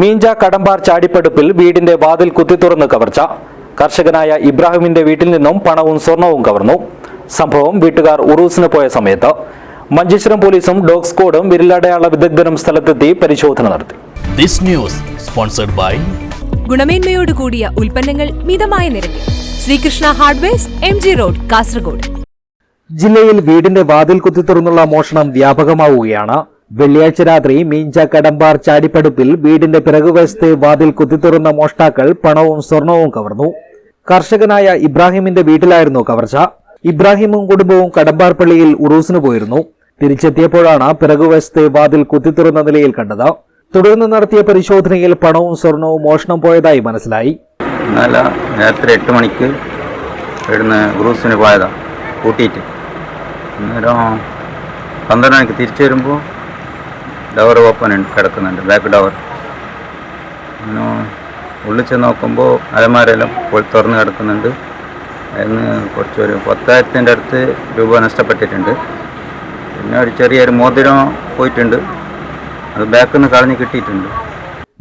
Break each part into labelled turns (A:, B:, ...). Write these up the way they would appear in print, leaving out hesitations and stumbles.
A: മീഞ്ച കടമ്പാർ ചാടിപ്പടുപ്പിൽ വീടിന്റെ വാതിൽ കുത്തിത്തുറന്ന് കവർച്ച. കർഷകനായ ഇബ്രാഹിമിന്റെ വീട്ടിൽ നിന്നും പണവും സ്വർണവും കവർന്നു. സംഭവം വീട്ടുകാർ ഉറൂസിന് പോയ സമയത്ത്. മഞ്ചേശ്വരം പോലീസും ഡോഗ് സ്ക്വാഡും വിരലടയാള വിദഗ്ധരും സ്ഥലത്തെത്തി പരിശോധന നടത്തി.
B: ദിസ് ന്യൂസ് സ്പോൺസർഡ് ബൈ
C: ഗുണമേന്മയോട് കൂടിയ ഉൽപ്പന്നങ്ങൾ മിതമായ നിരക്കിൽ Sreekrishna hardwares, MG road, Kasaragod.
A: ജില്ലയിൽ വീടിന്റെ വാതിൽ കുത്തിത്തുറന്നുള്ള മോഷണം വ്യാപകമാവുകയാണ്. വെള്ളിയാഴ്ച രാത്രി മീഞ്ച കടമ്പാർ ചാടിപ്പടുപ്പിൽ വീടിന്റെ പിറകുവശത്തെ വാതിൽ കുത്തിത്തുറന്ന മോഷ്ടാക്കൾ പണവും സ്വർണവും കവർന്നു. കർഷകനായ ഇബ്രാഹിമിന്റെ വീട്ടിലായിരുന്നു കവർച്ച. ഇബ്രാഹിമും കുടുംബവും കടമ്പാർ പള്ളിയിൽ ഉറൂസിന് പോയിരുന്നു. തിരിച്ചെത്തിയപ്പോഴാണ് പിറകുവശത്തെ വാതിൽ കുത്തിത്തുറന്ന നിലയിൽ കണ്ടത്. തുടർന്ന് നടത്തിയ പരിശോധനയിൽ പണവും സ്വർണവും മോഷണം പോയതായി മനസ്സിലായി.
D: ഇന്നലെ രാത്രി 8 മണിക്ക് ഇവിടുന്ന് ഉറൂസിന് പോയതാണ് കൂട്ടിയിട്ട്. അന്നേരം 12 മണിക്ക് തിരിച്ചു വരുമ്പോൾ ഡവർ ഓപ്പൺ കിടക്കുന്നുണ്ട്, ബാക്ക് ഡവർ. അങ്ങനെ ഉള്ളിൽ ചെന്ന് നോക്കുമ്പോൾ അലമാരെല്ലാം തുറന്ന് കിടക്കുന്നുണ്ട്. അതിന് കുറച്ചൊരു 10,000 അടുത്ത് രൂപ നഷ്ടപ്പെട്ടിട്ടുണ്ട്. പിന്നെ ഒരു ചെറിയൊരു മോതിരം പോയിട്ടുണ്ട്, അത് ബാക്കിൽ നിന്ന് കളഞ്ഞ് കിട്ടിയിട്ടുണ്ട്.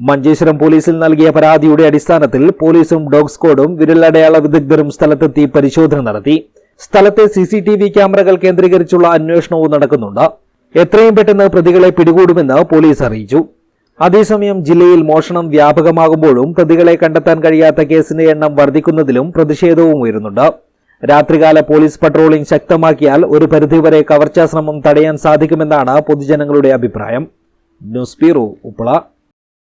A: മഞ്ചേശ്വരം പോലീസിൽ നൽകിയ പരാതിയുടെ അടിസ്ഥാനത്തിൽ പോലീസും ഡോഗ് സ്ക്വാഡും വിരലടയാള വിദഗ്ധരും സ്ഥലത്തെത്തി പരിശോധന നടത്തി. സ്ഥലത്തെ CCTV ക്യാമറകൾ കേന്ദ്രീകരിച്ചുള്ള അന്വേഷണവും നടക്കുന്നുണ്ട്. എത്രയും പെട്ടെന്ന് പ്രതികളെ പിടികൂടുമെന്ന് പോലീസ് അറിയിച്ചു. അതേസമയം ജില്ലയിൽ മോഷണം വ്യാപകമാകുമ്പോഴും പ്രതികളെ കണ്ടെത്താൻ കഴിയാത്ത കേസിന്റെ എണ്ണം വർദ്ധിക്കുന്നതിലും പ്രതിഷേധവും ഉയരുന്നുണ്ട്. രാത്രികാല പോലീസ് പട്രോളിംഗ് ശക്തമാക്കിയാൽ ഒരു പരിധിവരെ കവർച്ചാ ശ്രമം തടയാൻ സാധിക്കുമെന്നാണ് പൊതുജനങ്ങളുടെ അഭിപ്രായം. News bureau, Uppala.